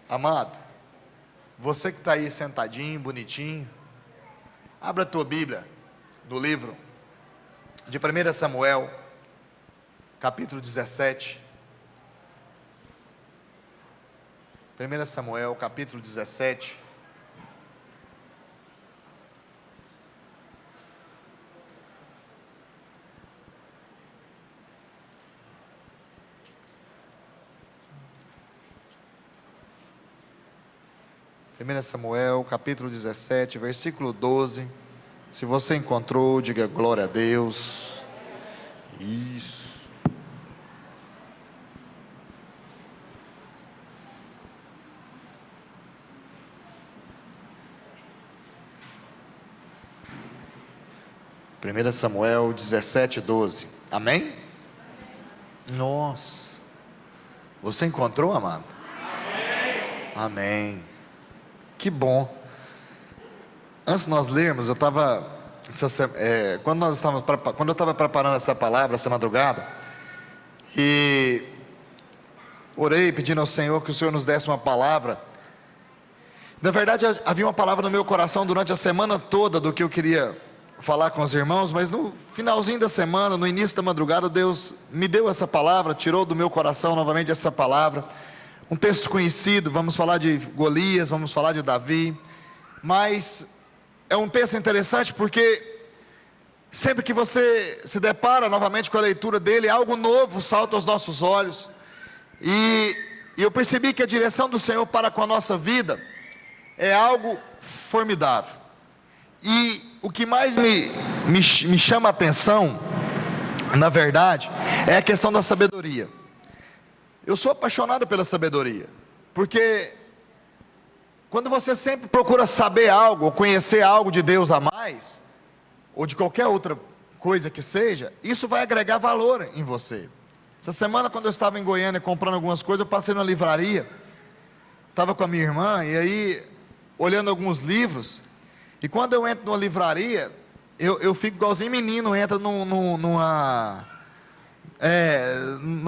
Amado, você que está aí sentadinho, bonitinho, abra a tua Bíblia no livro de 1 Samuel, capítulo 17. 1 Samuel, capítulo 17. Primeira Samuel, capítulo 17, versículo 12. Se você encontrou, diga glória a Deus. Isso. Primeira Samuel 17, 12. Amém? Nossa. Você encontrou, amado? Amém. Amém. Que bom. Antes de nós lermos, quando eu estava preparando essa palavra, essa madrugada, e orei pedindo ao Senhor que o Senhor nos desse uma palavra. Na verdade, havia uma palavra no meu coração durante a semana toda do que eu queria falar com os irmãos, mas no finalzinho da semana, no início da madrugada, Deus me deu essa palavra, tirou do meu coração novamente essa palavra. Um texto conhecido, vamos falar de Golias, vamos falar de Davi, mas é um texto interessante porque sempre que você se depara novamente com a leitura dele, algo novo salta aos nossos olhos, e eu percebi que a direção do Senhor para com a nossa vida é algo formidável, e o que mais me chama a atenção, na verdade, é a questão da sabedoria. Eu sou apaixonado pela sabedoria, porque quando você sempre procura saber algo, ou conhecer algo de Deus a mais, ou de qualquer outra coisa que seja, isso vai agregar valor em você. Essa semana, quando eu estava em Goiânia comprando algumas coisas, eu passei na livraria, estava com a minha irmã, e aí, olhando alguns livros, e quando eu entro numa livraria, eu fico igualzinho menino, entra numa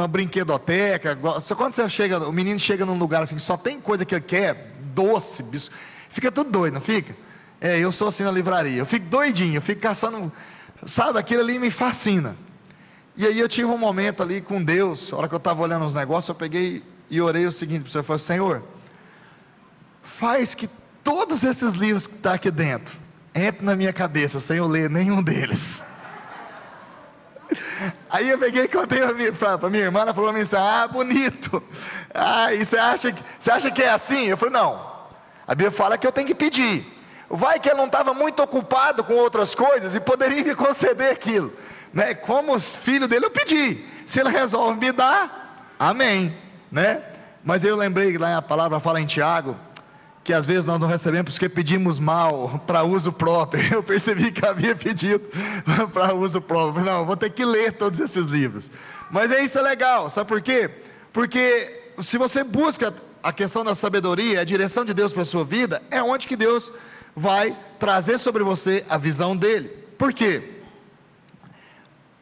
brinquedoteca. Quando você chega, o menino chega num lugar assim, só tem coisa que ele quer, doce, bisco, fica tudo doido, não fica? Eu sou assim na livraria, eu fico doidinho, eu fico caçando, sabe, aquilo ali me fascina. E aí eu tive um momento ali com Deus, a hora que eu estava olhando os negócios, eu peguei e orei o seguinte para o Senhor, eu falei: Senhor, faz que todos esses livros que estão aqui dentro entrem na minha cabeça, sem eu ler nenhum deles. Aí eu peguei e contei para minha irmã, ela falou assim: ah, bonito, e você acha que é assim? Eu falei: não, a Bíblia fala que eu tenho que pedir, vai que ele não estava muito ocupado com outras coisas e poderia me conceder aquilo, né? Como filho dele eu pedi, se ele resolve me dar, amém, né? Mas eu lembrei que lá a palavra fala em Tiago, que às vezes nós não recebemos porque pedimos mal, para uso próprio. Eu percebi que havia pedido para uso próprio. Não, vou ter que ler todos esses livros. Mas isso é legal, sabe por quê? Porque se você busca a questão da sabedoria, a direção de Deus para a sua vida, é onde que Deus vai trazer sobre você a visão dele. Por quê?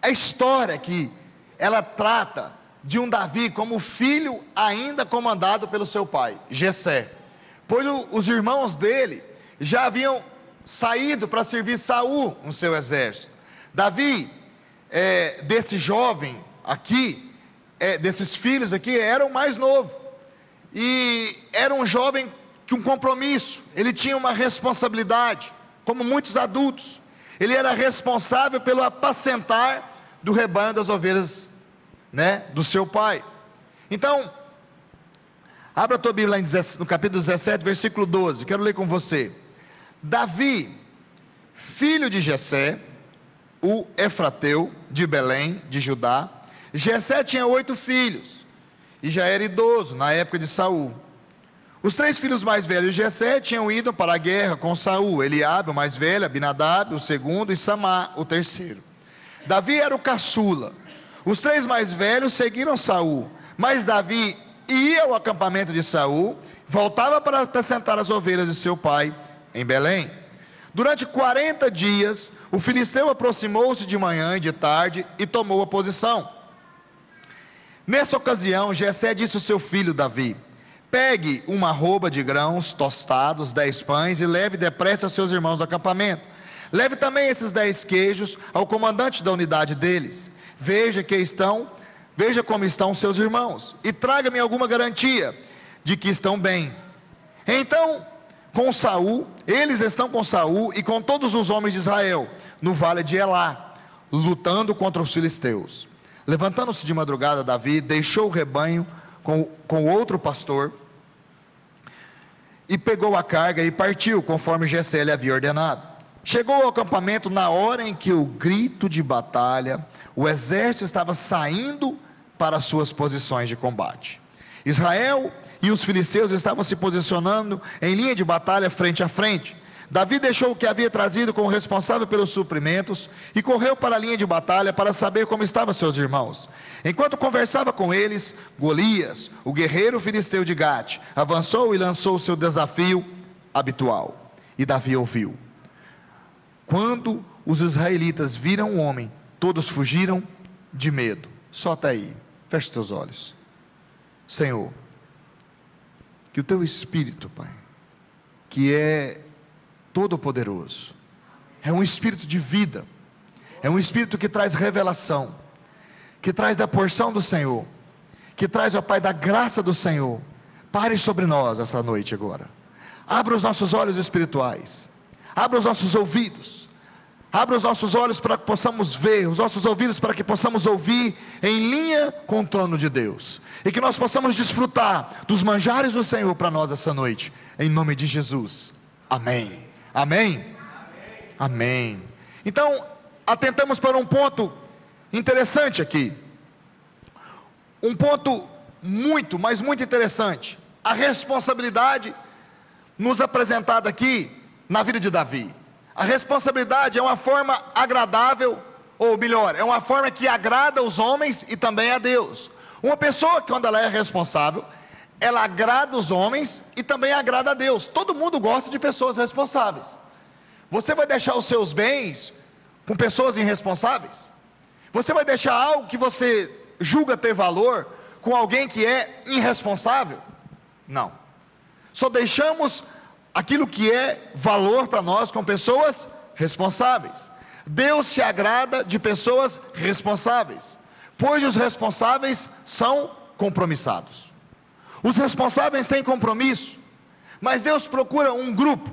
A história aqui, ela trata de um Davi como filho ainda comandado pelo seu pai, Jessé. Pois os irmãos dele já haviam saído para servir Saul no seu exército. Davi, desse jovem aqui, desses filhos aqui, era o mais novo. E era um jovem com um compromisso, ele tinha uma responsabilidade, como muitos adultos. Ele era responsável pelo apacentar do rebanho das ovelhas, né, do seu pai. Então, abra a tua Bíblia no capítulo 17, versículo 12, quero ler com você. Davi, filho de Jessé, o Efrateu, de Belém, de Judá. Jessé tinha 8 filhos, e já era idoso na época de Saul. Os 3 filhos mais velhos de Jessé tinham ido para a guerra com Saul: Eliabe, o mais velho, Abinadab, o segundo, e Samá, o terceiro. Davi era o caçula. Os 3 mais velhos seguiram Saul, mas Davi ia ao acampamento de Saul, voltava para apacentar as ovelhas de seu pai em Belém. Durante 40 dias, o filisteu aproximou-se de manhã e de tarde e tomou a posição. Nessa ocasião, Jessé disse ao seu filho Davi: pegue uma arroba de grãos tostados, 10 pães, e leve depressa aos seus irmãos do acampamento. Leve também esses 10 queijos ao comandante da unidade deles. Veja como estão seus irmãos, e traga-me alguma garantia de que estão bem. Então, eles estão com Saul e com todos os homens de Israel, no vale de Elá, lutando contra os filisteus. Levantando-se de madrugada, Davi deixou o rebanho com outro pastor, e pegou a carga e partiu, conforme Jessé lhe havia ordenado. Chegou ao acampamento na hora em que o grito de batalha, o exército estava saindo para suas posições de combate. Israel e os filisteus estavam se posicionando em linha de batalha frente a frente. Davi deixou o que havia trazido como responsável pelos suprimentos e correu para a linha de batalha para saber como estavam seus irmãos. Enquanto conversava com eles, Golias, o guerreiro filisteu de Gate, avançou e lançou o seu desafio habitual. E Davi ouviu. Quando os israelitas viram o homem, todos fugiram de medo. Só até aí. Feche seus olhos. Senhor, que o teu Espírito, Pai, que é todo-poderoso, é um Espírito de vida, é um Espírito que traz revelação, que traz da porção do Senhor, que traz, ó Pai, da graça do Senhor. Pare sobre nós essa noite agora. Abra os nossos olhos espirituais, abra os nossos ouvidos, abra os nossos olhos para que possamos ver, os nossos ouvidos para que possamos ouvir em linha com o trono de Deus, e que nós possamos desfrutar dos manjares do Senhor para nós essa noite, em nome de Jesus, amém, amém, amém. Então, atentamos para um ponto interessante aqui, um ponto muito, mas muito interessante, a responsabilidade nos apresentada aqui na vida de Davi. A responsabilidade é uma forma agradável, ou melhor, é uma forma que agrada os homens e também a Deus. Uma pessoa, quando ela é responsável, ela agrada os homens e também agrada a Deus. Todo mundo gosta de pessoas responsáveis. Você vai deixar os seus bens com pessoas irresponsáveis? Você vai deixar algo que você julga ter valor com alguém que é irresponsável? Não. Só deixamos aquilo que é valor para nós com pessoas responsáveis. Deus se agrada de pessoas responsáveis, pois os responsáveis são compromissados. Os responsáveis têm compromisso, mas Deus procura um grupo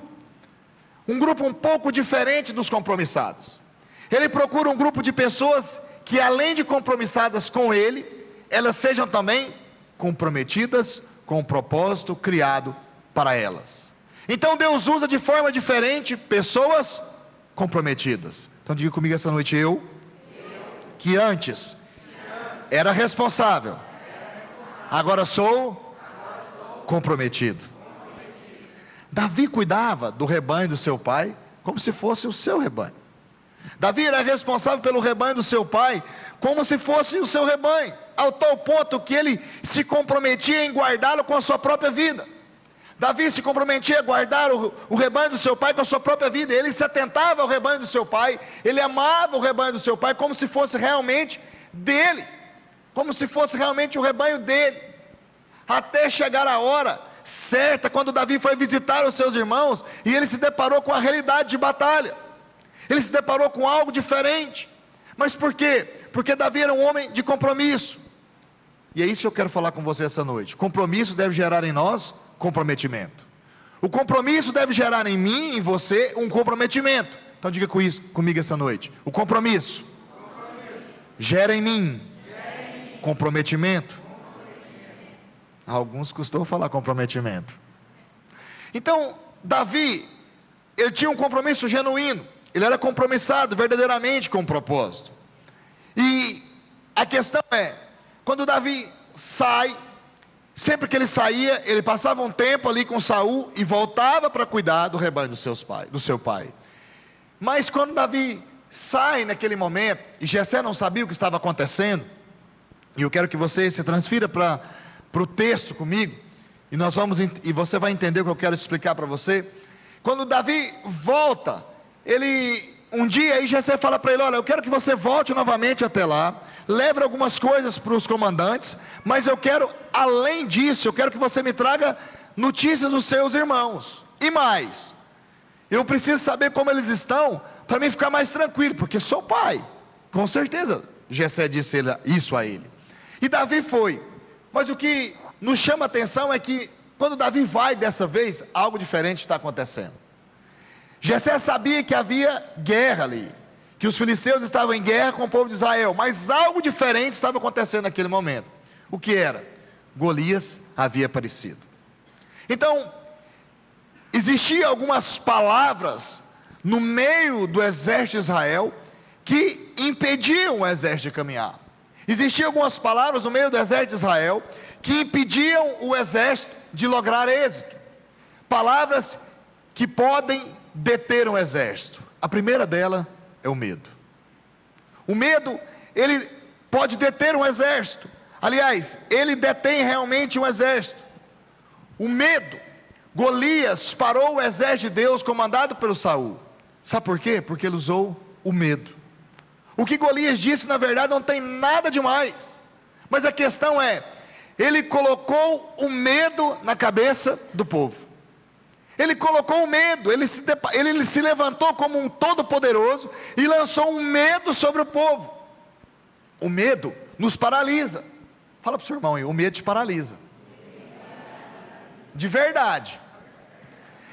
um pouco diferente dos compromissados. Ele procura um grupo de pessoas que, além de compromissadas com Ele, elas sejam também comprometidas com o propósito criado para elas. Então Deus usa de forma diferente pessoas comprometidas. Então diga comigo essa noite: eu que antes era responsável, agora sou comprometido. Davi cuidava do rebanho do seu pai como se fosse o seu rebanho. Davi era responsável pelo rebanho do seu pai como se fosse o seu rebanho, ao tal ponto que ele se comprometia em guardá-lo com a sua própria vida. Davi se comprometia a guardar o rebanho do seu pai com a sua própria vida. Ele se atentava ao rebanho do seu pai, ele amava o rebanho do seu pai como se fosse realmente dele, como se fosse realmente o rebanho dele, até chegar a hora certa, quando Davi foi visitar os seus irmãos, e ele se deparou com a realidade de batalha. Ele se deparou com algo diferente. Mas por quê? Porque Davi era um homem de compromisso. E é isso que eu quero falar com você essa noite. Compromisso deve gerar em nós comprometimento. O compromisso deve gerar em mim, em você, um comprometimento. Então diga comigo essa noite: o compromisso gera em mim comprometimento. Alguns costumam falar comprometimento. Então Davi, ele tinha um compromisso genuíno. Ele era compromissado verdadeiramente com o propósito. E a questão é, quando Davi sai, sempre que ele saía, ele passava um tempo ali com Saul e voltava para cuidar do rebanho do seu pai. Mas quando Davi sai naquele momento, e Jessé não sabia o que estava acontecendo, e eu quero que você se transfira para o texto comigo, e você vai entender o que eu quero explicar para você. Quando Davi volta, um dia aí Jessé fala para ele: olha, eu quero que você volte novamente até lá, leve algumas coisas para os comandantes, mas eu quero, além disso, eu quero que você me traga notícias dos seus irmãos, e mais, eu preciso saber como eles estão, para mim ficar mais tranquilo, porque sou pai, com certeza, Jessé disse isso a ele, e Davi foi, mas o que nos chama a atenção é que, quando Davi vai dessa vez, algo diferente está acontecendo. Jessé sabia que havia guerra ali, que os filisteus estavam em guerra com o povo de Israel, mas algo diferente estava acontecendo naquele momento. O que era? Golias havia aparecido. Então, existiam algumas palavras no meio do exército de Israel que impediam o exército de caminhar. Existiam algumas palavras no meio do exército de Israel que impediam o exército de lograr êxito. Palavras que podem deter um exército. A primeira dela é o medo. O medo, ele pode deter um exército. Aliás, ele detém realmente um exército. O medo. Golias parou o exército de Deus comandado pelo Saul. Sabe por quê? Porque ele usou o medo. O que Golias disse, na verdade, não tem nada demais. Mas a questão é, ele colocou o medo na cabeça do povo. Ele colocou o medo, ele se levantou como um todo-poderoso e lançou um medo sobre o povo. O medo nos paralisa. Fala para o seu irmão aí, o medo te paralisa. De verdade.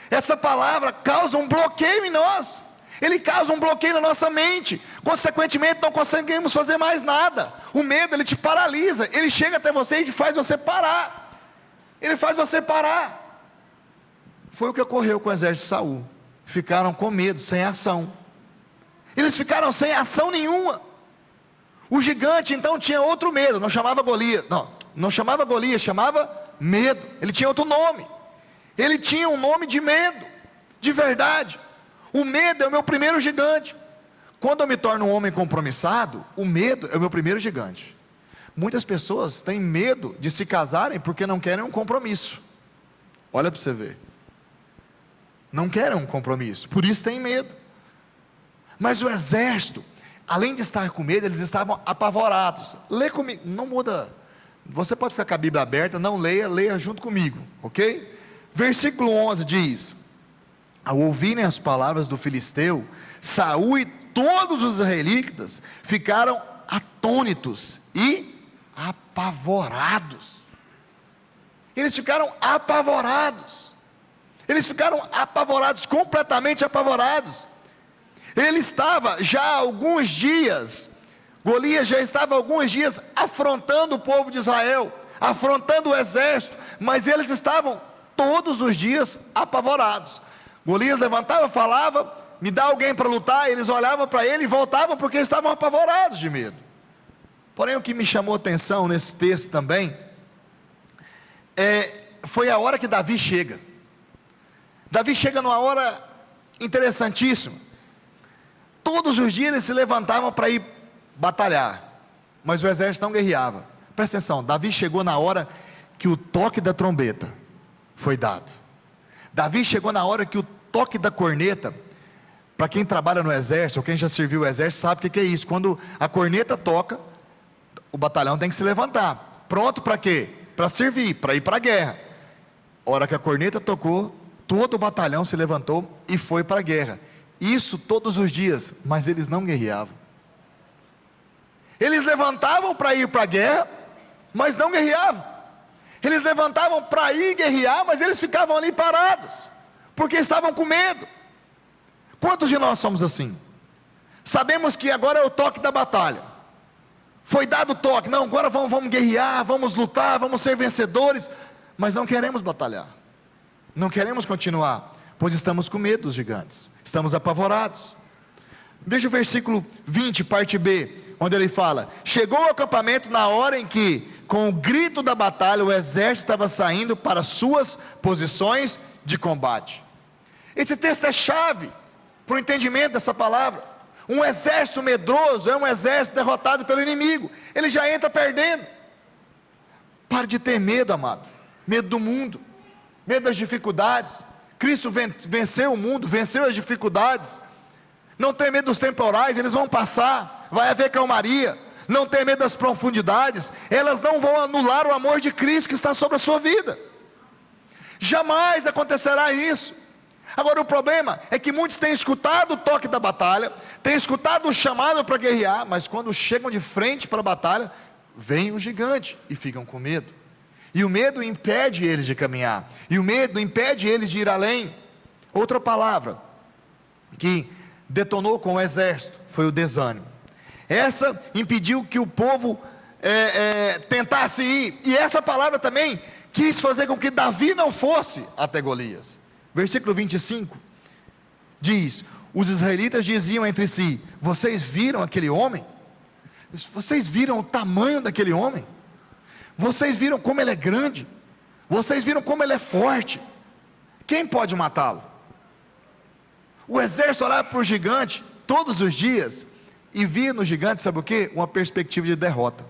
Essa palavra causa um bloqueio em nós. Ele causa um bloqueio na nossa mente. Consequentemente, não conseguimos fazer mais nada. O medo, ele te paralisa. Ele chega até você e faz você parar. Ele faz você parar. Foi o que ocorreu com o exército de Saul. Ficaram com medo, sem ação. Eles ficaram sem ação nenhuma. O gigante então tinha outro medo. Não chamava Golias. Não chamava Golias, chamava medo. Ele tinha outro nome. Ele tinha um nome de medo. De verdade. O medo é o meu primeiro gigante. Quando eu me torno um homem compromissado, o medo é o meu primeiro gigante. Muitas pessoas têm medo de se casarem porque não querem um compromisso. Olha para você ver. Não querem um compromisso, por isso têm medo. Mas o exército, além de estar com medo, eles estavam apavorados. Lê comigo, não muda. Você pode ficar com a Bíblia aberta, não leia, leia junto comigo, ok? Versículo 11 diz: ao ouvirem as palavras do filisteu, Saul e todos os israelitas ficaram atônitos e apavorados. Eles ficaram apavorados. Eles ficaram apavorados, completamente apavorados. Ele estava já há alguns dias, Golias já estava há alguns dias afrontando o povo de Israel, afrontando o exército, mas eles estavam todos os dias apavorados. Golias levantava, falava, me dá alguém para lutar, eles olhavam para ele e voltavam porque estavam apavorados de medo. Porém, o que me chamou a atenção nesse texto também, foi a hora que Davi chega. Davi chega numa hora interessantíssima. Todos os dias eles se levantavam para ir batalhar, mas o exército não guerreava. Presta atenção, Davi chegou na hora que o toque da trombeta foi dado. Davi chegou na hora que o toque da corneta, para quem trabalha no exército, ou quem já serviu o exército, sabe o que é isso. Quando a corneta toca, o batalhão tem que se levantar. Pronto para quê? Para servir, para ir para a guerra. A hora que a corneta tocou, todo o batalhão se levantou e foi para a guerra. Isso todos os dias, mas eles não guerreavam. Eles levantavam para ir para a guerra, mas não guerreavam. Eles levantavam para ir guerrear, mas eles ficavam ali parados, porque estavam com medo. Quantos de nós somos assim? Sabemos que agora é o toque da batalha. Foi dado o toque, não, agora vamos guerrear, vamos lutar, vamos ser vencedores, mas não queremos batalhar. Não queremos continuar, pois estamos com medo dos gigantes, estamos apavorados. Veja o versículo 20, parte B, onde ele fala: chegou ao acampamento na hora em que, com o grito da batalha, o exército estava saindo para suas posições de combate. Esse texto é chave para o entendimento dessa palavra. Um exército medroso é um exército derrotado pelo inimigo, ele já entra perdendo. Pare de ter medo, amado, medo do mundo, medo das dificuldades. Cristo venceu o mundo, venceu as dificuldades. Não tenha medo dos temporais, eles vão passar, vai haver calmaria. não ter medo das profundidades, elas não vão anular o amor de Cristo que está sobre a sua vida. Jamais acontecerá isso. Agora o problema é que muitos têm escutado o toque da batalha, têm escutado o chamado para guerrear, mas quando chegam de frente para a batalha, vem o gigante e ficam com medo. E o medo impede eles de caminhar, e o medo impede eles de ir além. Outra palavra que detonou com o exército foi o desânimo. Essa impediu que o povo tentasse ir, e essa palavra também quis fazer com que Davi não fosse até Golias. Versículo 25 diz: os israelitas diziam entre si: vocês viram aquele homem? Vocês viram o tamanho daquele homem? Vocês viram como ele é grande? Vocês viram como ele é forte? Quem pode matá-lo? O exército olhava para o gigante todos os dias e via no gigante, sabe o que? Uma perspectiva de derrota.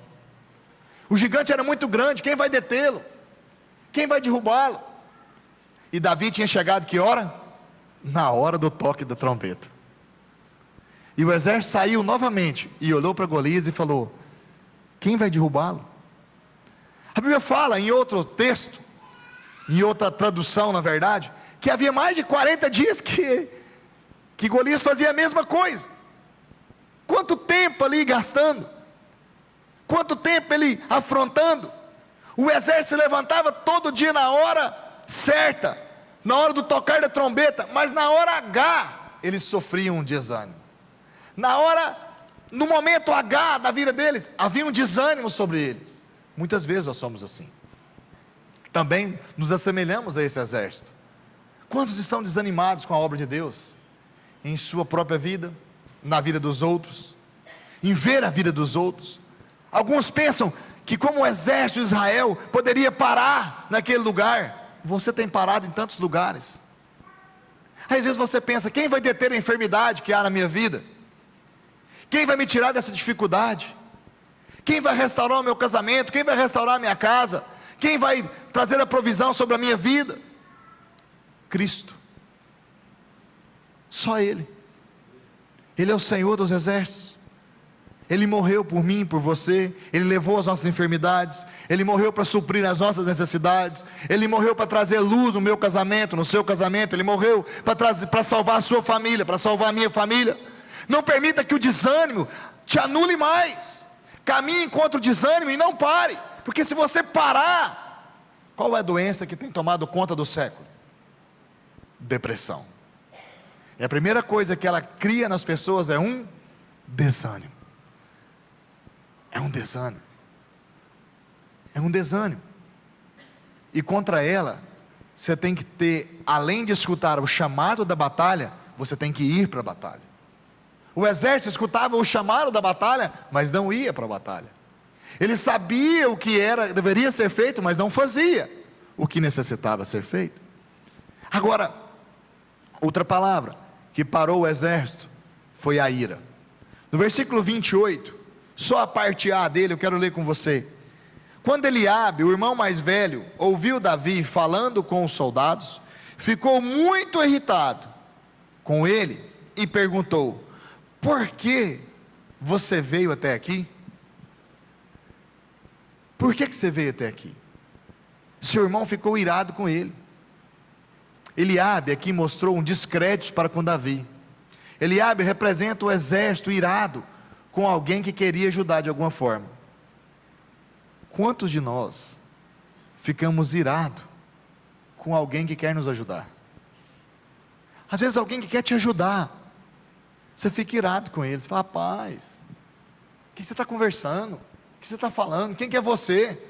O gigante era muito grande, quem vai detê-lo? Quem vai derrubá-lo? E Davi tinha chegado que hora? Na hora do toque da trombeta. E o exército saiu novamente e olhou para Golias e falou: quem vai derrubá-lo? A Bíblia fala em outro texto, em outra tradução na verdade, que havia mais de 40 dias que Golias fazia a mesma coisa. Quanto tempo ali gastando? Quanto tempo ele afrontando? O exército se levantava todo dia na hora certa, na hora do tocar da trombeta, mas na hora H, eles sofriam um desânimo. No momento H da vida deles, havia um desânimo sobre eles. Muitas vezes nós somos assim. Também nos assemelhamos a esse exército. Quantos estão desanimados com a obra de Deus? Em sua própria vida, na vida dos outros, em ver a vida dos outros. Alguns pensam que como o exército de Israel poderia parar naquele lugar. Você tem parado em tantos lugares. Às vezes você pensa: quem vai deter a enfermidade que há na minha vida? Quem vai me tirar dessa dificuldade? Quem vai restaurar o meu casamento? Quem vai restaurar a minha casa? Quem vai trazer a provisão sobre a minha vida? Cristo. Só Ele. Ele é o Senhor dos exércitos. Ele morreu por mim, por você. Ele levou as nossas enfermidades. Ele morreu para suprir as nossas necessidades. Ele morreu para trazer luz no meu casamento, no seu casamento. Ele morreu para salvar a sua família, para salvar a minha família. Não permita que o desânimo te anule mais. Caminhe contra o desânimo e não pare. Porque se você parar, qual é a doença que tem tomado conta do século? Depressão. E a primeira coisa que ela cria nas pessoas é um desânimo. É um desânimo. É um desânimo. E contra ela, você tem que ter, além de escutar o chamado da batalha, você tem que ir para a batalha. O exército escutava o chamado da batalha, mas não ia para a batalha. Ele sabia o que deveria ser feito, mas não fazia o que necessitava ser feito. Agora, outra palavra que parou o exército foi a ira. No versículo 28, só a parte A dele eu quero ler com você. Quando Eliabe, o irmão mais velho, ouviu Davi falando com os soldados, ficou muito irritado com ele e perguntou: por que você veio até aqui? Por que você veio até aqui? Seu irmão ficou irado com ele. Eliabe aqui mostrou um descrédito para com Davi. Eliabe representa o exército irado com alguém que queria ajudar de alguma forma. Quantos de nós ficamos irados com alguém que quer nos ajudar? Às vezes alguém que quer te ajudar, você fica irado com ele. Você fala: rapaz, o que você está conversando? O que você está falando? Quem que é você?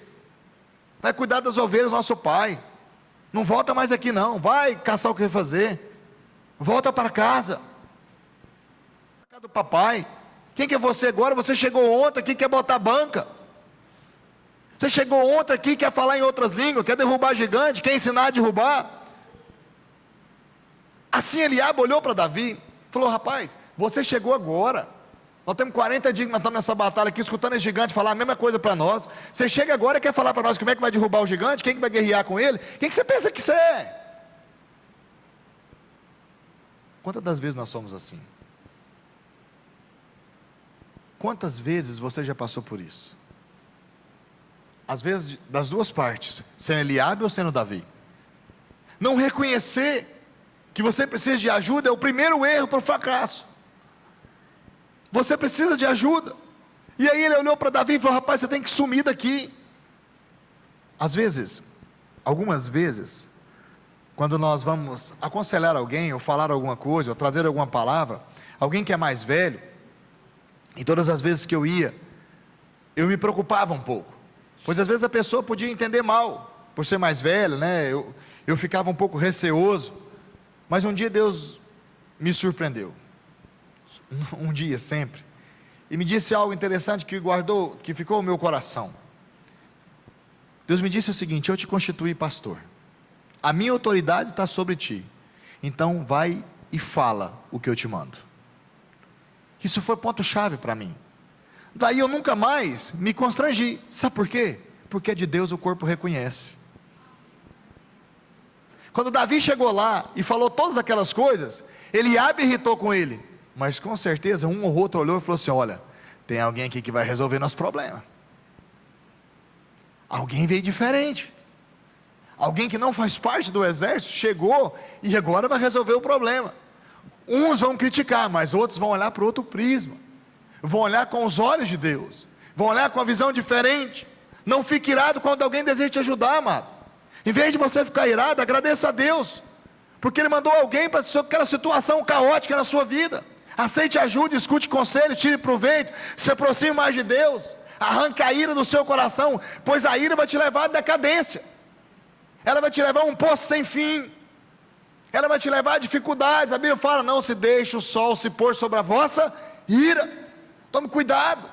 Vai cuidar das ovelhas do nosso pai. Não volta mais aqui não. Vai caçar o que vai fazer. Volta para casa. Para casa do papai. Quem que é você agora? Você chegou ontem aqui, quer botar banca. Você chegou ontem aqui, quer falar em outras línguas, quer derrubar gigante, quer ensinar a derrubar. Assim Eliabe olhou para Davi, falou: rapaz, você chegou agora. Nós temos 40 dias que nós estamos nessa batalha aqui, escutando esse gigante falar a mesma coisa para nós. Você chega agora e quer falar para nós como é que vai derrubar o gigante, quem que vai guerrear com ele? Quem que você pensa que você é? Quantas das vezes nós somos assim? Quantas vezes você já passou por isso? Às vezes das duas partes, sendo Eliabe ou sendo Davi. Não reconhecer que você precisa de ajuda é o primeiro erro para o fracasso. Você precisa de ajuda. E aí ele olhou para Davi e falou: rapaz, você tem que sumir daqui. Às vezes, algumas vezes, quando nós vamos aconselhar alguém, ou falar alguma coisa, ou trazer alguma palavra, alguém que é mais velho, e todas as vezes que eu ia, eu me preocupava um pouco, pois às vezes a pessoa podia entender mal, por ser mais velho, né? Eu ficava um pouco receoso, mas um dia Deus me surpreendeu, um dia sempre, e me disse algo interessante que ficou no meu coração. Deus me disse o seguinte: eu te constituí pastor, a minha autoridade está sobre ti, então vai e fala o que eu te mando. Isso foi ponto-chave para mim. Daí eu nunca mais me constrangi. Sabe por quê? Porque de Deus o corpo reconhece. Quando Davi chegou lá e falou todas aquelas coisas, Eliabe irritou com ele, mas com certeza um ou outro olhou e falou assim: olha, tem alguém aqui que vai resolver nosso problema. Alguém veio diferente. Alguém que não faz parte do exército chegou e agora vai resolver o problema. Uns vão criticar, mas outros vão olhar para outro prisma, vão olhar com os olhos de Deus, vão olhar com a visão diferente. Não fique irado quando alguém deseja te ajudar, amado. Em vez de você ficar irado, agradeça a Deus, porque Ele mandou alguém para aquela situação caótica na sua vida. Aceite ajuda, escute conselhos, tire proveito, se aproxime mais de Deus, arranque a ira do seu coração, pois a ira vai te levar à decadência, ela vai te levar a um poço sem fim, ela vai te levar a dificuldades. A Bíblia fala: não se deixe o sol se pôr sobre a vossa ira, tome cuidado.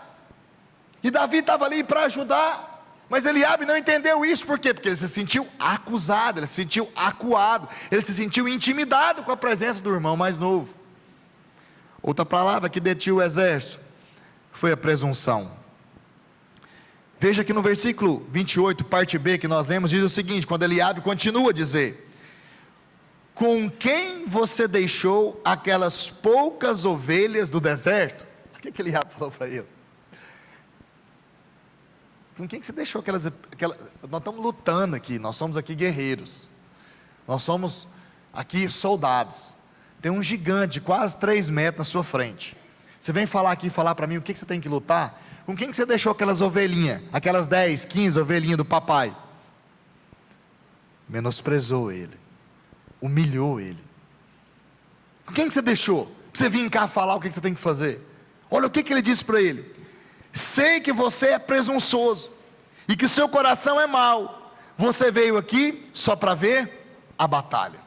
E Davi estava ali para ajudar, mas Eliabe não entendeu isso. Por quê? Porque ele se sentiu acusado, ele se sentiu acuado, ele se sentiu intimidado com a presença do irmão mais novo. Outra palavra que detinha o exército foi a presunção. Veja que no versículo 28, parte B, que nós lemos, diz o seguinte, quando Eliabe continua a dizer: com quem você deixou aquelas poucas ovelhas do deserto? O que Eliabe falou para ele? Com quem que você deixou aquelas... Nós estamos lutando aqui, nós somos aqui guerreiros, nós somos aqui soldados, tem um gigante de quase 3 metros na sua frente, você vem falar aqui, falar para mim o que você tem que lutar? Com quem que você deixou aquelas ovelhinhas, aquelas 10, 15 ovelhinhas do papai? Menosprezou ele, humilhou ele. Com quem que você deixou? Para você vir cá falar o que você tem que fazer. Olha o que ele disse para ele: sei que você é presunçoso, e que o seu coração é mau, você veio aqui só para ver a batalha.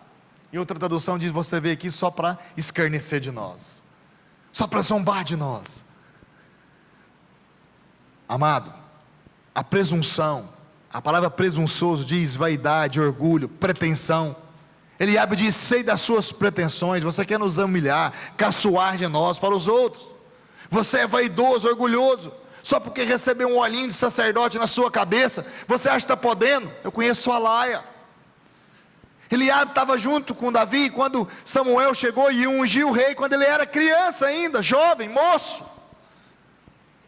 E outra tradução diz: você veio aqui só para escarnecer de nós, só para zombar de nós. Amado, a presunção, a palavra presunçoso diz vaidade, orgulho, pretensão. Eliabe diz: sei das suas pretensões, você quer nos humilhar, caçoar de nós para os outros. Você é vaidoso, orgulhoso, só porque recebeu um olhinho de sacerdote na sua cabeça, você acha que está podendo? Eu conheço a laia. Eliabe estava junto com Davi quando Samuel chegou e ungiu o rei, quando ele era criança ainda, jovem, moço.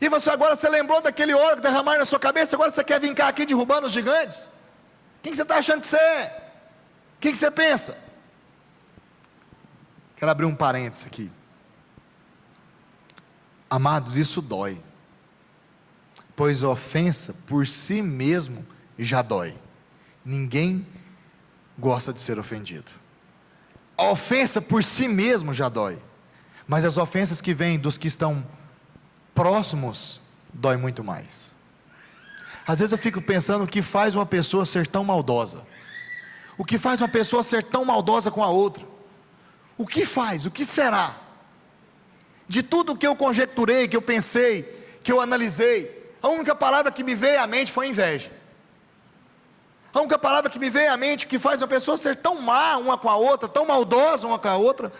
E você agora se lembrou daquele óleo que derramaram na sua cabeça, agora você quer vir cá aqui derrubando os gigantes? Quem você está achando que você é? O que você pensa? Quero abrir um parênteses aqui. Amados, isso dói, pois a ofensa por si mesmo já dói. Ninguém gosta de ser ofendido. A ofensa por si mesmo já dói, mas as ofensas que vêm dos que estão próximos dói muito mais. Às vezes eu fico pensando o que faz uma pessoa ser tão maldosa, o que faz uma pessoa ser tão maldosa com a outra, o que faz, o que será? De tudo que eu conjecturei, que eu pensei, que eu analisei, a única palavra que me veio à mente foi inveja. A única palavra que me veio à mente que faz uma pessoa ser tão má uma com a outra, tão maldosa uma com a outra,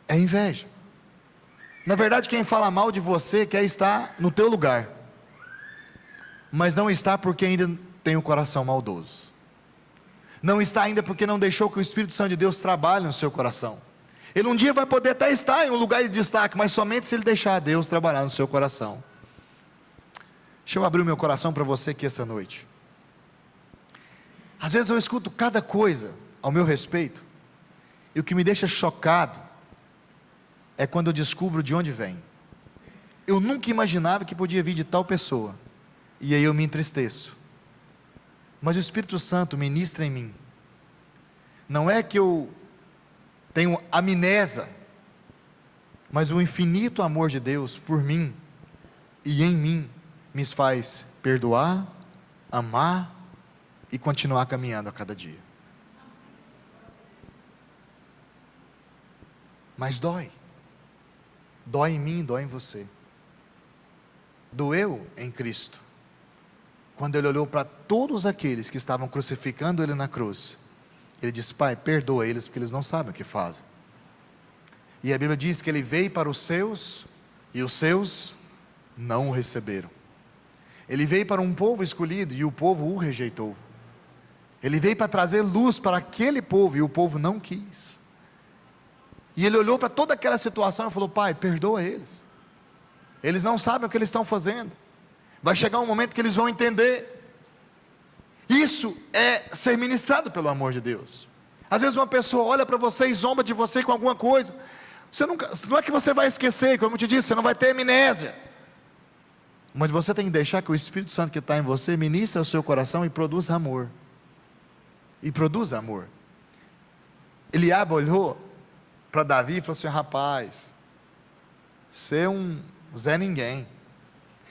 é inveja. Na verdade, quem fala mal de você quer estar no teu lugar, mas não está porque ainda tem o coração maldoso. Não está ainda porque não deixou que o Espírito Santo de Deus trabalhe no seu coração. Ele um dia vai poder até estar em um lugar de destaque, mas somente se ele deixar Deus trabalhar no seu coração. Deixa eu abrir o meu coração para você aqui essa noite. Às vezes eu escuto cada coisa ao meu respeito, e o que me deixa chocado é quando eu descubro de onde vem. Eu nunca imaginava que podia vir de tal pessoa, e aí eu me entristeço. Mas o Espírito Santo ministra em mim. Não é que eu tenho amnésia, mas o infinito amor de Deus por mim e em mim me faz perdoar, amar e continuar caminhando a cada dia. Mas dói. Dói em mim, dói em você. Doeu em Cristo, quando Ele olhou para todos aqueles que estavam crucificando Ele na cruz. Ele disse: Pai, perdoa eles, porque eles não sabem o que fazem. E a Bíblia diz que Ele veio para os seus, e os seus não o receberam. Ele veio para um povo escolhido, e o povo o rejeitou. Ele veio para trazer luz para aquele povo, e o povo não quis. E Ele olhou para toda aquela situação e falou: Pai, perdoa eles. Eles não sabem o que eles estão fazendo. Vai chegar um momento que eles vão entender. Isso é ser ministrado pelo amor de Deus. Às vezes uma pessoa olha para você e zomba de você com alguma coisa. Não é que você vai esquecer, como eu te disse, você não vai ter amnésia. Mas você tem que deixar que o Espírito Santo que está em você ministre o seu coração e produza amor. E produza amor. Eliabe olhou para Davi e falou assim: rapaz, você é um Zé Ninguém.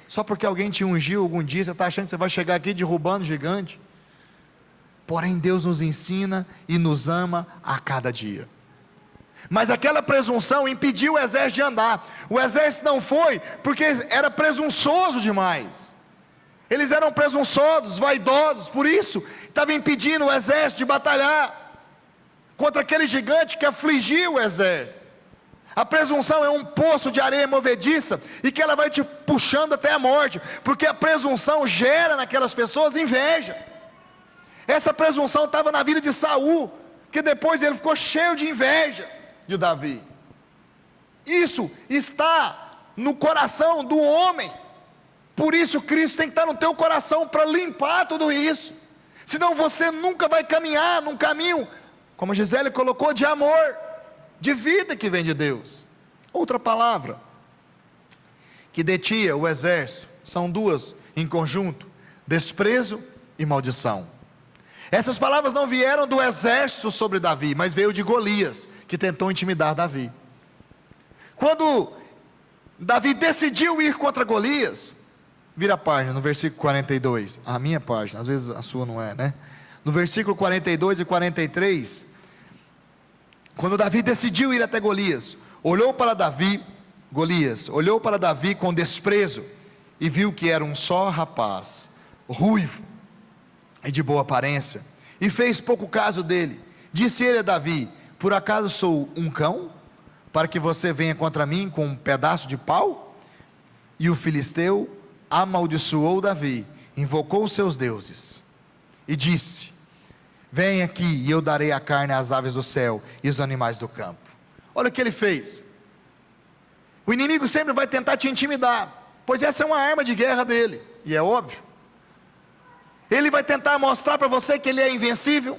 Só porque alguém te ungiu algum dia, você está achando que você vai chegar aqui derrubando o gigante? Porém Deus nos ensina e nos ama a cada dia. Mas aquela presunção impediu o exército de andar. O exército não foi porque era presunçoso demais. Eles eram presunçosos, vaidosos, por isso estava impedindo o exército de batalhar contra aquele gigante que afligiu o exército. A presunção é um poço de areia movediça e que ela vai te puxando até a morte, porque a presunção gera naquelas pessoas inveja. Essa presunção estava na vida de Saul, que depois ele ficou cheio de inveja de Davi. Isso está no coração do homem. Por isso Cristo tem que estar no teu coração para limpar tudo isso. Senão você nunca vai caminhar num caminho, como a Gisele colocou, de amor, de vida que vem de Deus. Outra palavra que detinha o exército, são duas em conjunto: desprezo e maldição. Essas palavras não vieram do exército sobre Davi, mas veio de Golias, que tentou intimidar Davi. Quando Davi decidiu ir contra Golias, vira a página, no versículo 42, a minha página, às vezes a sua não é, né? No versículo 42 e 43, quando Davi decidiu ir até Golias, Golias olhou para Davi com desprezo, e viu que era um só rapaz, ruivo e de boa aparência, e fez pouco caso dele. Disse ele a Davi: por acaso sou um cão, para que você venha contra mim com um pedaço de pau? E o filisteu amaldiçoou Davi, invocou os seus deuses, e disse: vem aqui e eu darei a carne às aves do céu e os animais do campo. Olha o que ele fez. O inimigo sempre vai tentar te intimidar, pois essa é uma arma de guerra dele, e é óbvio. Ele vai tentar mostrar para você que ele é invencível,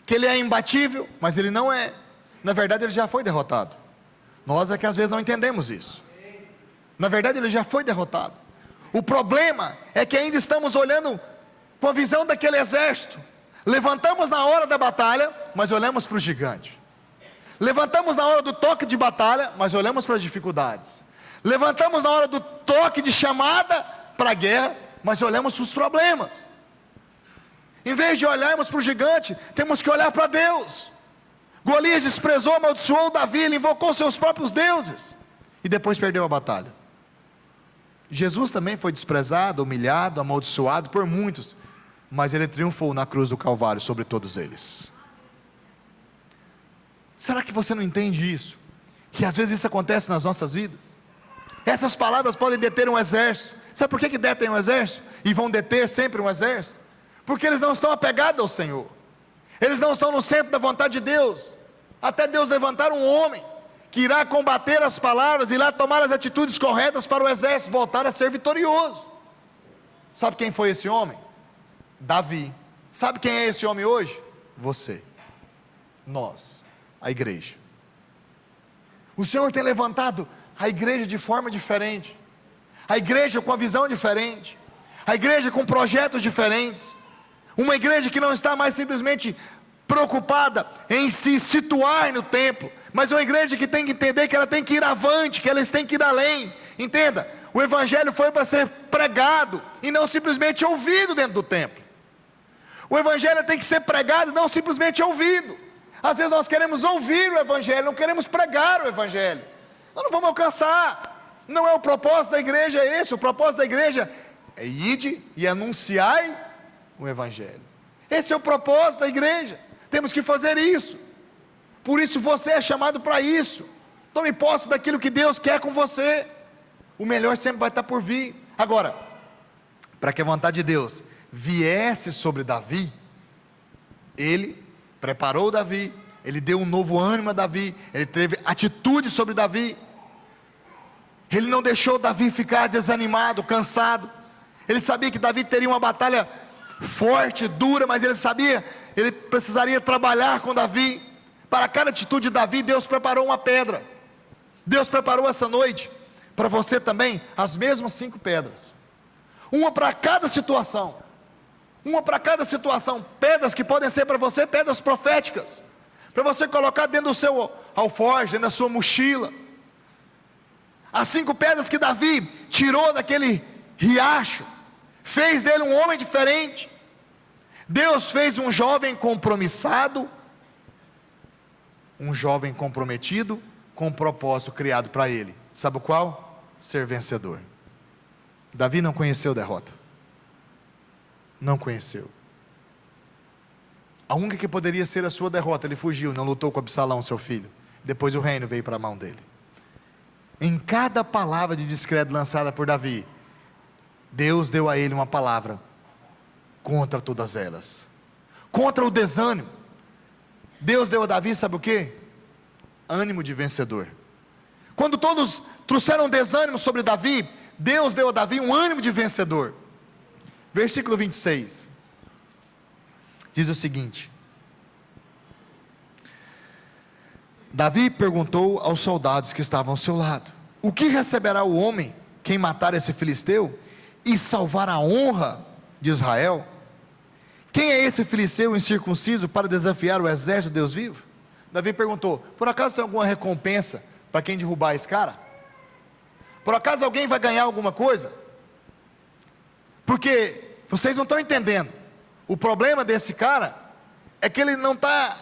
que ele é imbatível, mas ele não é. Na verdade ele já foi derrotado. Nós é que às vezes não entendemos isso. Na verdade ele já foi derrotado. O problema é que ainda estamos olhando com a visão daquele exército. Levantamos na hora da batalha, mas olhamos para o gigante. Levantamos na hora do toque de batalha, mas olhamos para as dificuldades. Levantamos na hora do toque de chamada para a guerra, mas olhamos para os problemas. Em vez de olharmos para o gigante, temos que olhar para Deus. Golias desprezou, amaldiçoou Davi, ele invocou seus próprios deuses, e depois perdeu a batalha. Jesus também foi desprezado, humilhado, amaldiçoado por muitos, mas ele triunfou na cruz do Calvário sobre todos eles. Será que você não entende isso? Que às vezes isso acontece nas nossas vidas? Essas palavras podem deter um exército. Sabe por que detêm um exército? E vão deter sempre um exército? Porque eles não estão apegados ao Senhor. Eles não estão no centro da vontade de Deus. até Deus levantar um homem, que irá combater as palavras, irá tomar as atitudes corretas para o exército voltar a ser vitorioso. Sabe quem foi esse homem? Davi. Sabe quem é esse homem hoje? Você, nós, a igreja. O Senhor tem levantado a igreja de forma diferente, a igreja com a visão diferente, a igreja com projetos diferentes, uma igreja que não está mais simplesmente preocupada em se situar no templo, mas uma igreja que tem que entender que ela tem que ir avante, que elas têm que ir além. Entenda, o evangelho foi para ser pregado e não simplesmente ouvido dentro do templo. O evangelho tem que ser pregado e não simplesmente ouvido. Às vezes nós queremos ouvir o evangelho, não queremos pregar o evangelho. Nós não vamos alcançar. Não é o propósito da igreja esse. O propósito da igreja é ide e anunciai o evangelho. Esse é o propósito da igreja. Temos que fazer isso. Por isso você é chamado para isso. Tome posse daquilo que Deus quer com você. O melhor sempre vai estar por vir. Agora, para que a vontade de Deus viesse sobre Davi, ele preparou Davi, ele deu um novo ânimo a Davi, ele teve atitude sobre Davi, ele não deixou Davi ficar desanimado, cansado. Ele sabia que Davi teria uma batalha forte, dura, mas ele sabia, ele precisaria trabalhar com Davi. Para cada atitude de Davi, Deus preparou uma pedra. Deus preparou essa noite para você também as mesmas 5 pedras, uma para cada situação, pedras que podem ser para você pedras proféticas, para você colocar dentro do seu alforje, dentro da sua mochila. As 5 pedras que Davi tirou daquele riacho, fez dele um homem diferente. Deus fez um jovem compromissado, um jovem comprometido, com um propósito criado para ele. Sabe o qual? Ser vencedor. Davi não conheceu derrota. Não conheceu. A única que poderia ser a sua derrota, ele fugiu, não lutou com Absalão, seu filho. Depois o reino veio para a mão dele. Em cada palavra de descrédito lançada por Davi, Deus deu a ele uma palavra contra todas elas. Contra o desânimo, Deus deu a Davi, sabe o que? Ânimo de vencedor. Quando todos trouxeram desânimo sobre Davi, Deus deu a Davi um ânimo de vencedor. Versículo 26 diz o seguinte: Davi perguntou aos soldados que estavam ao seu lado: o que receberá o homem quem matar esse filisteu e salvar a honra de Israel? Quem é esse filisteu incircunciso para desafiar o exército de Deus vivo? Davi perguntou: por acaso tem alguma recompensa para quem derrubar esse cara? Por acaso alguém vai ganhar alguma coisa? Porque vocês não estão entendendo. O problema desse cara é que ele não está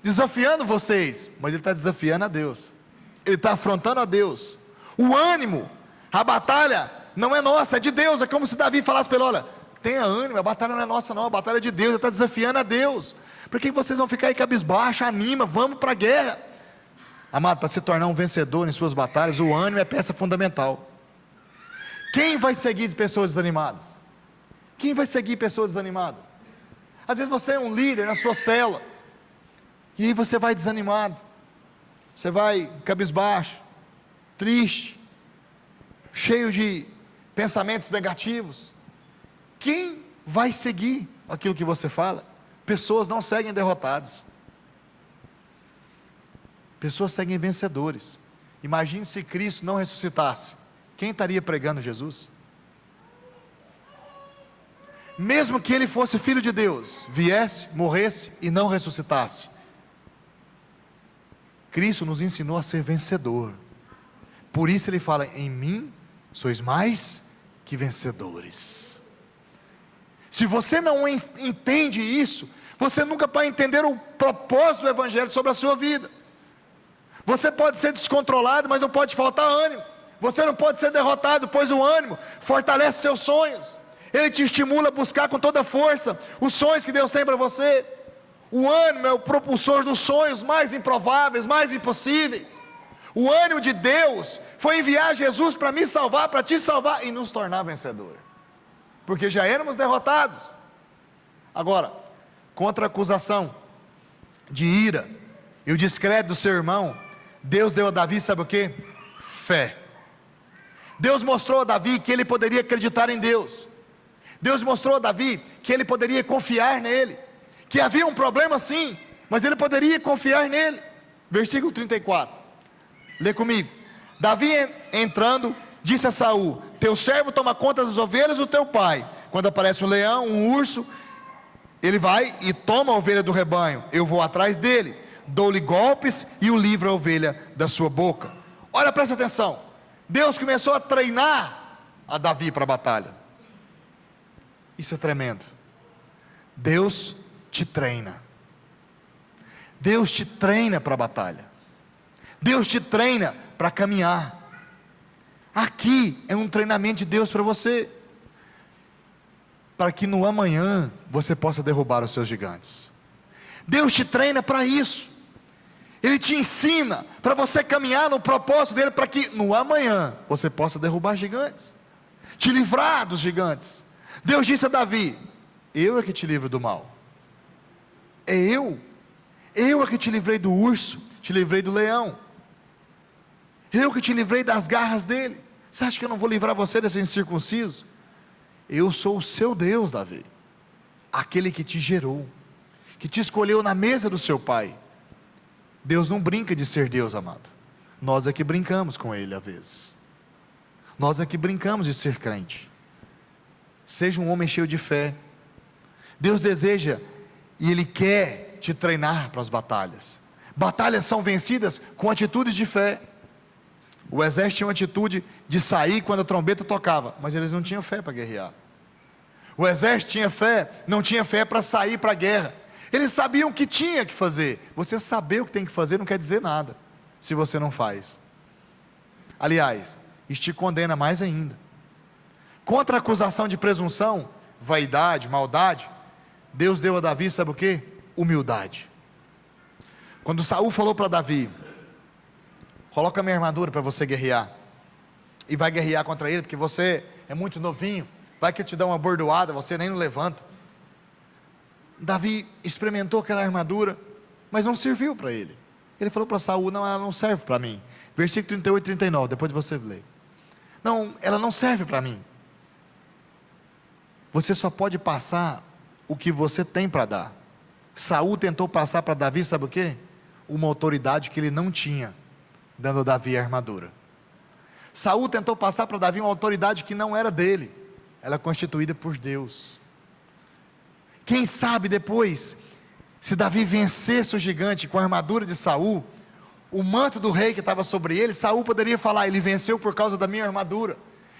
desafiando vocês, mas ele está desafiando a Deus. Ele está afrontando a Deus. O ânimo, a batalha não é nossa, é de Deus. É como se Davi falasse para ele: olha, tenha ânimo, a batalha não é nossa não, a batalha é de Deus. Ele está desafiando a Deus. Por que vocês vão ficar aí cabisbaixo? Anima, vamos para a guerra. Amado, para se tornar um vencedor em suas batalhas, o ânimo é peça fundamental. Quem vai seguir pessoas desanimadas? Quem vai seguir pessoas desanimadas? Às vezes você é um líder na sua célula, e aí você vai desanimado, você vai cabisbaixo, triste, cheio de pensamentos negativos. Quem vai seguir aquilo que você fala? Pessoas não seguem derrotados, pessoas seguem vencedores. Imagine se Cristo não ressuscitasse, quem estaria pregando Jesus? Mesmo que ele fosse filho de Deus, viesse, morresse e não ressuscitasse, Cristo nos ensinou a ser vencedor. Por isso ele fala: em mim sois mais que vencedores. Se você não entende isso, você nunca vai entender o propósito do evangelho sobre a sua vida. Você pode ser descontrolado, mas não pode faltar ânimo. Você não pode ser derrotado, pois o ânimo fortalece seus sonhos. Ele te estimula a buscar com toda força os sonhos que Deus tem para você. O ânimo é o propulsor dos sonhos mais improváveis, mais impossíveis. O ânimo de Deus foi enviar Jesus para me salvar, para te salvar e nos tornar vencedor, porque já éramos derrotados. Agora, contra a acusação de ira, e o descrédito do seu irmão, Deus deu a Davi, sabe o que? Fé. Deus mostrou a Davi que ele poderia acreditar em Deus. Deus mostrou a Davi que ele poderia confiar nele, que havia um problema sim, mas ele poderia confiar nele. Versículo 34, lê comigo. Davi entrando, disse a Saul: teu servo toma conta das ovelhas do teu pai. Quando aparece um leão, um urso, ele vai e toma a ovelha do rebanho. Eu vou atrás dele, dou-lhe golpes e o livro a ovelha da sua boca. Olha, presta atenção. Deus começou a treinar a Davi para a batalha. Isso é tremendo. Deus te treina. Deus te treina para a batalha. Deus te treina para caminhar. Aqui é um treinamento de Deus para você, para que no amanhã você possa derrubar os seus gigantes. Deus te treina para isso. Ele te ensina para você caminhar no propósito dele, para que no amanhã você possa derrubar gigantes, te livrar dos gigantes. Deus disse a Davi: eu é que te livro do mal. É eu é que te livrei do urso, te livrei do leão, eu que te livrei das garras dele. Você acha que eu não vou livrar você desse incircunciso? Eu sou o seu Deus, Davi, aquele que te gerou, que te escolheu na mesa do seu pai. Deus não brinca de ser Deus, amado. Nós é que brincamos com Ele às vezes. Nós é que brincamos de ser crente. Seja um homem cheio de fé. Deus deseja e Ele quer te treinar para as batalhas. Batalhas são vencidas com atitudes de fé. O exército tinha uma atitude de sair quando a trombeta tocava, mas eles não tinham fé para guerrear. O exército tinha fé, não tinha fé para sair para a guerra. Eles sabiam o que tinha que fazer. Você saber o que tem que fazer não quer dizer nada, se você não faz. Aliás, isso te condena mais ainda. Contra a acusação de presunção, vaidade, maldade, Deus deu a Davi, sabe o que? Humildade. Quando Saul falou para Davi: coloca a minha armadura para você guerrear, e vai guerrear contra ele, porque você é muito novinho, vai que te dá uma bordoada, você nem levanta. Davi experimentou aquela armadura, mas não serviu para ele. Ele falou para Saul: não, ela não serve para mim. Versículo 38 e 39, depois você lê. Não, ela não serve para mim. Você só pode passar o que você tem para dar. Saul tentou passar para Davi, sabe o que? Uma autoridade que ele não tinha, dando a Davi a armadura. Saul tentou passar para Davi uma autoridade que não era dele, ela é constituída por Deus. Quem sabe depois, se Davi vencesse o gigante com a armadura de Saul, o manto do rei que estava sobre ele, Saul poderia falar: ele venceu por causa da minha armadura,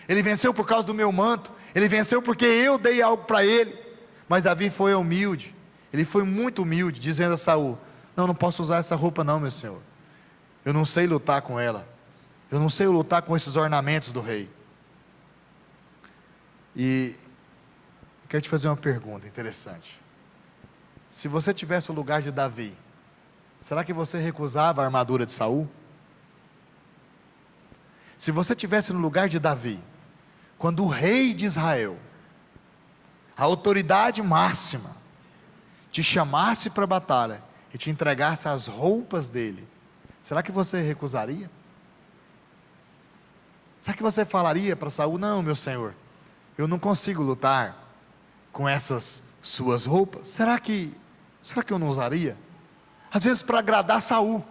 ele venceu por causa do meu manto, ele venceu porque eu dei algo para ele. Mas Davi foi humilde, ele foi muito humilde, dizendo a Saul: não posso usar essa roupa não, meu senhor, eu não sei lutar com ela, eu não sei lutar com esses ornamentos do rei. E quero te fazer uma pergunta interessante. Se você tivesse o lugar de Davi, será que você recusava a armadura de Saul? Se você tivesse no lugar de Davi, quando o rei de Israel, a autoridade máxima, te chamasse para a batalha e te entregasse as roupas dele, será que você recusaria? Será que você falaria para Saul: não, meu senhor, eu não consigo lutar com essas suas roupas? Será que eu não usaria? Às vezes para agradar Saul,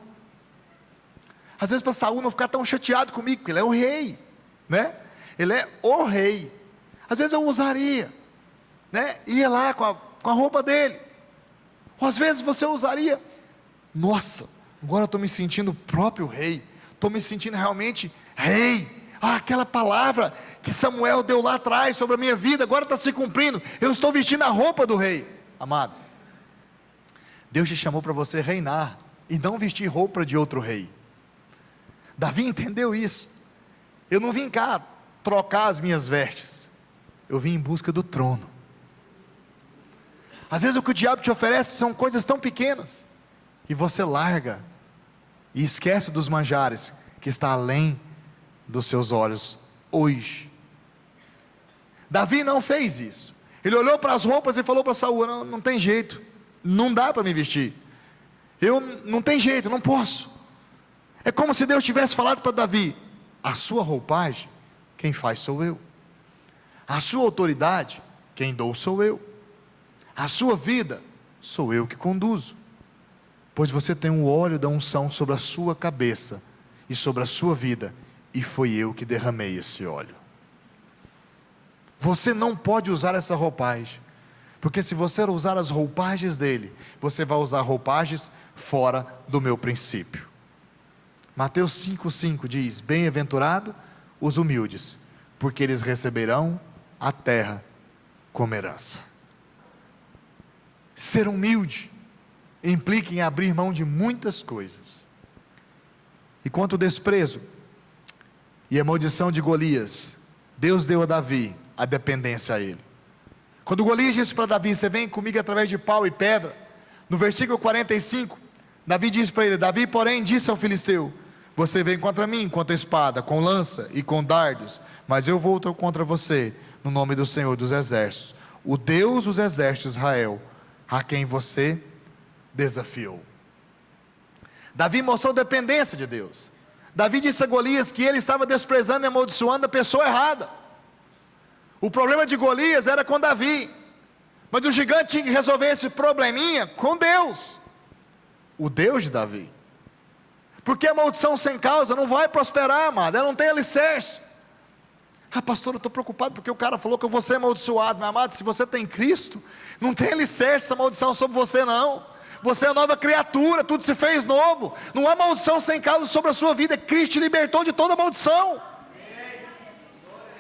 às vezes para Saul não ficar tão chateado comigo, porque ele é o rei, né? Ele é o rei. Às vezes eu usaria, né? Ia lá com a roupa dele. Ou às vezes você usaria: nossa, agora eu estou me sentindo o próprio rei, estou me sentindo realmente rei. Aquela palavra que Samuel deu lá atrás sobre a minha vida, agora está se cumprindo, eu estou vestindo a roupa do rei. Amado, Deus te chamou para você reinar, e não vestir roupa de outro rei. Davi entendeu isso. Eu não vim cá trocar as minhas vestes, eu vim em busca do trono. Às vezes o que o diabo te oferece são coisas tão pequenas, e você larga, e esquece dos manjares, que está além dos seus olhos hoje. Davi não fez isso. Ele olhou para as roupas e falou para Saul: não tem jeito, não dá para me vestir. Eu não tem jeito, não posso. É como se Deus tivesse falado para Davi: a sua roupagem, quem faz sou eu. A sua autoridade, quem dou sou eu. A sua vida, sou eu que conduzo. Pois você tem o óleo da unção sobre a sua cabeça e sobre a sua vida, e foi eu que derramei esse óleo. Você não pode usar essa roupagem, porque se você usar as roupagens dele, você vai usar roupagens fora do meu princípio. Mateus 5,5 diz: bem-aventurado os humildes, porque eles receberão a terra como herança. Ser humilde implica em abrir mão de muitas coisas. E quanto ao desprezo e a maldição de Golias, Deus deu a Davi a dependência a ele. Quando Golias disse para Davi: você vem comigo através de pau e pedra, no versículo 45, Davi diz para ele: Davi, porém, disse ao filisteu: você vem contra mim, contra a espada, com lança e com dardos, mas eu vou contra você, no nome do Senhor dos exércitos, o Deus dos exércitos de Israel, a quem você desafiou. Davi mostrou dependência de Deus. Davi disse a Golias que ele estava desprezando e amaldiçoando a pessoa errada. O problema de Golias era com Davi, mas o gigante tinha que resolver esse probleminha com Deus, o Deus de Davi. Porque a maldição sem causa não vai prosperar, amado, ela não tem alicerce. Ah, pastor, eu estou preocupado porque o cara falou que eu vou ser amaldiçoado. Meu amado, se você tem Cristo, não tem alicerce essa maldição sobre você não. Você é nova criatura, tudo se fez novo. Não há maldição sem causa sobre a sua vida. Cristo te libertou de toda maldição.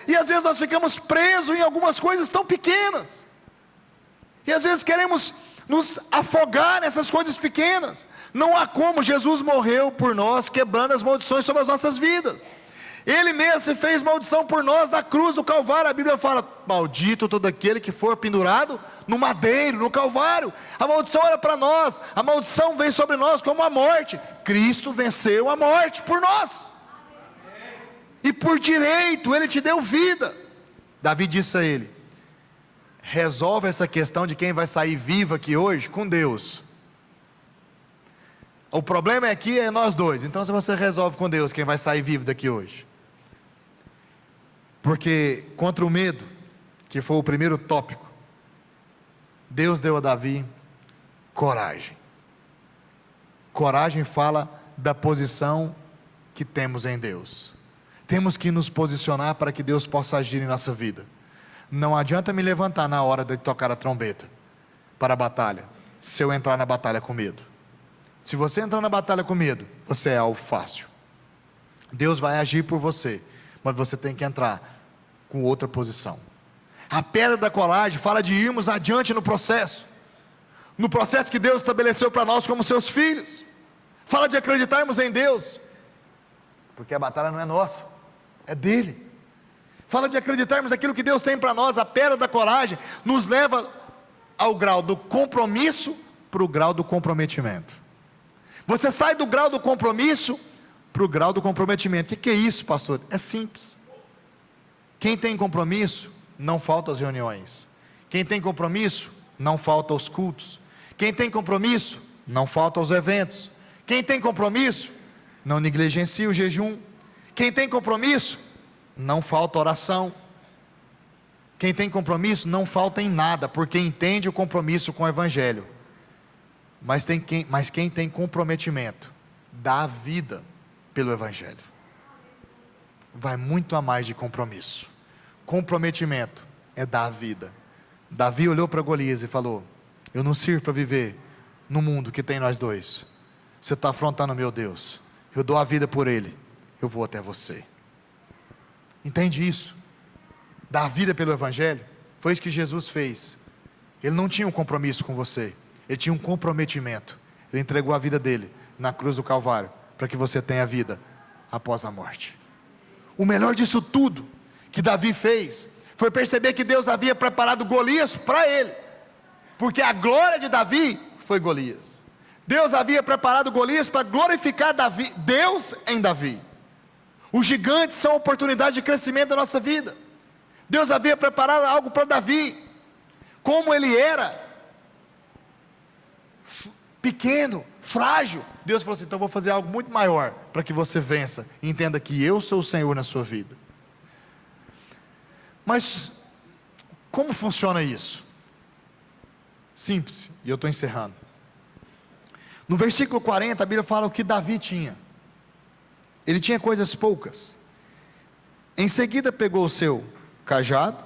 E às vezes nós ficamos presos em algumas coisas tão pequenas, e às vezes queremos nos afogar nessas coisas pequenas. Não há como. Jesus morreu por nós, quebrando as maldições sobre as nossas vidas. Ele mesmo se fez maldição por nós na cruz do Calvário. A Bíblia fala: maldito todo aquele que for pendurado no madeiro, no Calvário. A maldição era para nós, a maldição veio sobre nós como a morte. Cristo venceu a morte por nós, e por direito ele te deu vida. Davi disse a ele: resolve essa questão de quem vai sair vivo aqui hoje com Deus. O problema aqui é nós dois. Então se você resolve com Deus quem vai sair vivo daqui hoje. Porque contra o medo, que foi o primeiro tópico, Deus deu a Davi coragem. Coragem fala da posição que temos em Deus. Temos que nos posicionar para que Deus possa agir em nossa vida. Não adianta me levantar na hora de tocar a trombeta para a batalha, se eu entrar na batalha com medo. Se você entrar na batalha com medo, você é alvo fácil. Deus vai agir por você, mas você tem que entrar com outra posição. A pedra da colagem fala de irmos adiante no processo que Deus estabeleceu para nós como seus filhos. Fala de acreditarmos em Deus, porque a batalha não é nossa, é dele. Fala de acreditarmos naquilo que Deus tem para nós. A pedra da coragem nos leva ao grau do compromisso para o grau do comprometimento. Você sai do grau do compromisso para o grau do comprometimento. O que é isso, pastor? É simples. Quem tem compromisso, não falta às reuniões. Quem tem compromisso, não falta aos cultos. Quem tem compromisso, não falta aos eventos. Quem tem compromisso, não negligencia o jejum. Quem tem compromisso, não falta oração. Quem tem compromisso, não falta em nada, porque entende o compromisso com o Evangelho. Mas quem tem comprometimento, dá a vida pelo Evangelho. Vai muito a mais de compromisso. Comprometimento é dar a vida. Davi olhou para Golias e falou: eu não sirvo para viver no mundo que tem nós dois. Você está afrontando meu Deus. Eu dou a vida por ele. Eu vou até você. Entende isso? Dar a vida pelo Evangelho. Foi isso que Jesus fez. Ele não tinha um compromisso com você, ele tinha um comprometimento. Ele entregou a vida dele na cruz do Calvário, para que você tenha vida após a morte. O melhor disso tudo que Davi fez, foi perceber que Deus havia preparado Golias para ele, porque a glória de Davi foi Golias. Deus havia preparado Golias para glorificar Deus em Davi. Os gigantes são oportunidades de crescimento da nossa vida. Deus havia preparado algo para Davi. Como ele era pequeno, frágil. Deus falou assim: então eu vou fazer algo muito maior, para que você vença, e entenda que eu sou o Senhor na sua vida. Mas, como funciona isso? Simples, e eu estou encerrando. No versículo 40, a Bíblia fala o que Davi tinha. Ele tinha coisas poucas. Em seguida pegou o seu cajado,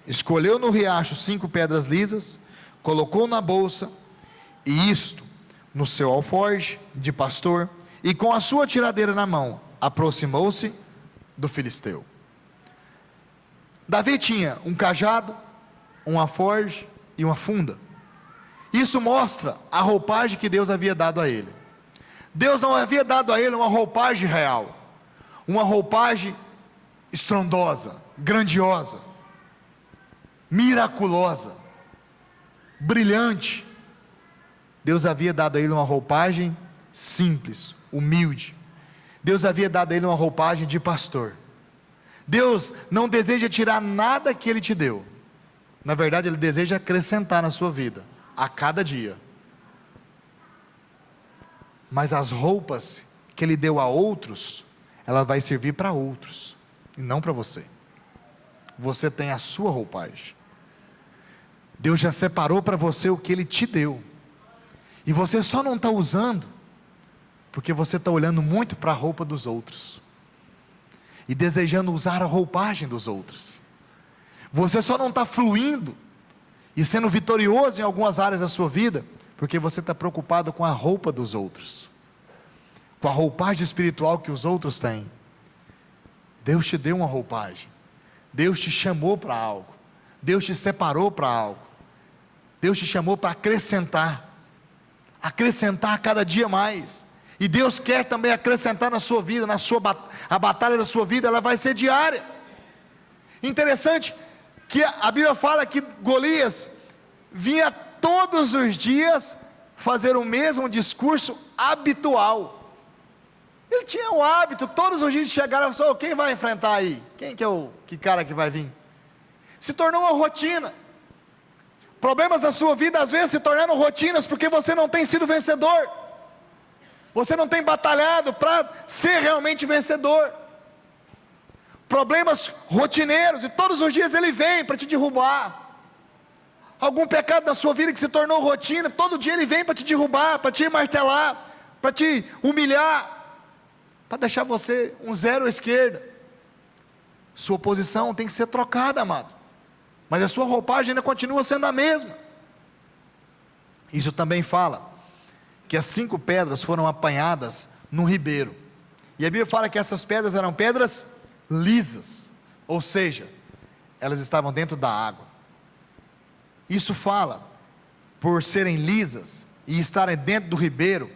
escolheu no riacho 5 pedras lisas, colocou na bolsa, e isto no seu alforje de pastor, e com a sua tiradeira na mão, aproximou-se do filisteu. Davi tinha um cajado, um alforje e uma funda. Isso mostra a roupagem que Deus havia dado a ele. Deus não havia dado a ele uma roupagem real, uma roupagem estrondosa, grandiosa, miraculosa, brilhante. Deus havia dado a ele uma roupagem simples, humilde. Deus havia dado a ele uma roupagem de pastor. Deus não deseja tirar nada que Ele te deu. Na verdade, Ele deseja acrescentar na sua vida, a cada dia. Mas as roupas que Ele deu a outros, ela vai servir para outros, e não para você. Você tem a sua roupagem. Deus já separou para você o que Ele te deu, e você só não está usando, porque você está olhando muito para a roupa dos outros, e desejando usar a roupagem dos outros. Você só não está fluindo, e sendo vitorioso em algumas áreas da sua vida, porque você está preocupado com a roupa dos outros, com a roupagem espiritual que os outros têm. Deus te deu uma roupagem, Deus te chamou para algo, Deus te separou para algo, Deus te chamou para acrescentar a cada dia mais, e Deus quer também acrescentar na sua vida, a batalha da sua vida, ela vai ser diária. Interessante, que a Bíblia fala que Golias vinha todos os dias fazer o mesmo discurso habitual. Ele tinha um hábito, todos os dias chegaram e falaram: quem vai enfrentar aí? Quem que é que cara que vai vir? Se tornou uma rotina. Problemas da sua vida às vezes se tornaram rotinas, porque você não tem sido vencedor. Você não tem batalhado para ser realmente vencedor. Problemas rotineiros, e todos os dias ele vem para te derrubar. Algum pecado da sua vida que se tornou rotina, todo dia ele vem para te derrubar, para te martelar, para te humilhar, para deixar você um zero à esquerda. Sua posição tem que ser trocada, amado, mas a sua roupagem ainda continua sendo a mesma. Isso também fala que as 5 pedras foram apanhadas num ribeiro, e a Bíblia fala que essas pedras eram pedras lisas, ou seja, elas estavam dentro da água. Isso fala, por serem lisas e estarem dentro do ribeiro,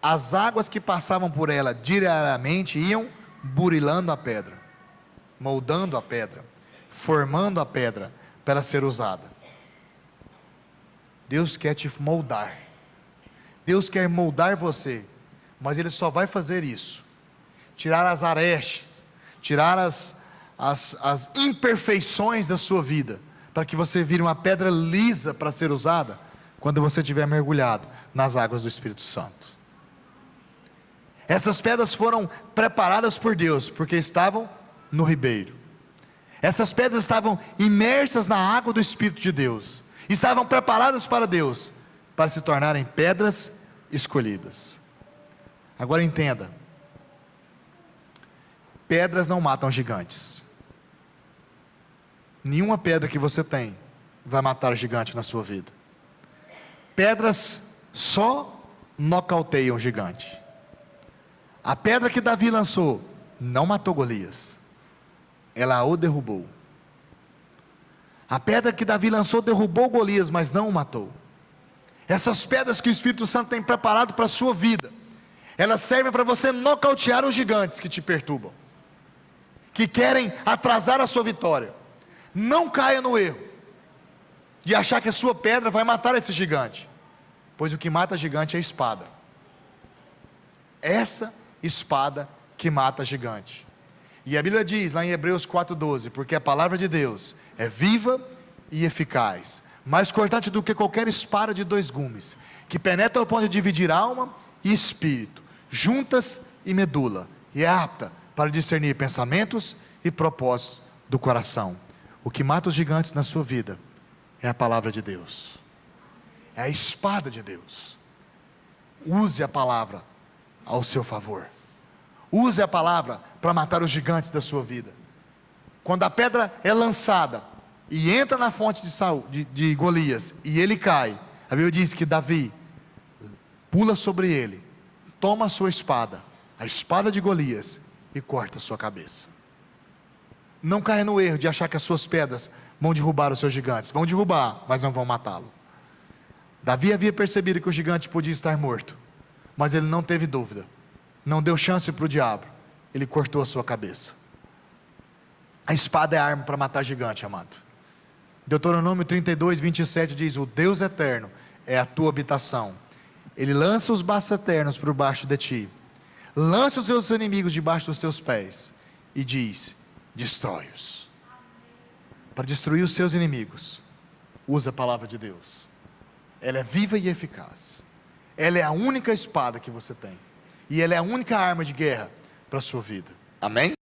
as águas que passavam por ela diariamente iam burilando a pedra, moldando a pedra, formando a pedra para ela ser usada. Deus quer te moldar, Deus quer moldar você, mas Ele só vai fazer isso, tirar as arestas, tirar as imperfeições da sua vida, para que você vire uma pedra lisa para ser usada, quando você estiver mergulhado nas águas do Espírito Santo. Essas pedras foram preparadas por Deus, porque estavam no ribeiro. Essas pedras estavam imersas na água do Espírito de Deus, estavam preparadas para Deus, para se tornarem pedras escolhidas. Agora entenda, pedras não matam gigantes. Nenhuma pedra que você tem vai matar gigante na sua vida. Pedras só nocauteiam gigante. A pedra que Davi lançou não matou Golias, ela o derrubou. A pedra que Davi lançou derrubou Golias, mas não o matou. Essas pedras que o Espírito Santo tem preparado para a sua vida, elas servem para você nocautear os gigantes que te perturbam, que querem atrasar a sua vitória. Não caia no erro de achar que a sua pedra vai matar esse gigante, pois o que mata gigante é a espada. Essa espada que mata gigante. E a Bíblia diz lá em Hebreus 4:12, porque a palavra de Deus é viva e eficaz, mais cortante do que qualquer espada de 2 gumes, que penetra ao ponto de dividir alma e espírito, juntas e medula, e é apta para discernir pensamentos e propósitos do coração. O que mata os gigantes na sua vida é a palavra de Deus, é a espada de Deus. Use a palavra ao seu favor, use a palavra para matar os gigantes da sua vida. Quando a pedra é lançada e entra na fonte de Golias, e ele cai, a Bíblia diz que Davi pula sobre ele, toma a sua espada, a espada de Golias, e corta a sua cabeça. Não caia no erro de achar que as suas pedras vão derrubar os seus gigantes. Vão derrubar, mas não vão matá-lo. Davi havia percebido que o gigante podia estar morto, mas ele não teve dúvida, não deu chance para o diabo, ele cortou a sua cabeça. A espada é a arma para matar gigante, amado. Deuteronômio 32, 27 diz: o Deus eterno é a tua habitação, ele lança os bastos eternos por baixo de ti, lança os seus inimigos debaixo dos teus pés, e diz: destrói-os. Para destruir os seus inimigos, usa a palavra de Deus. Ela é viva e eficaz, ela é a única espada que você tem, e ela é a única arma de guerra para a sua vida. Amém?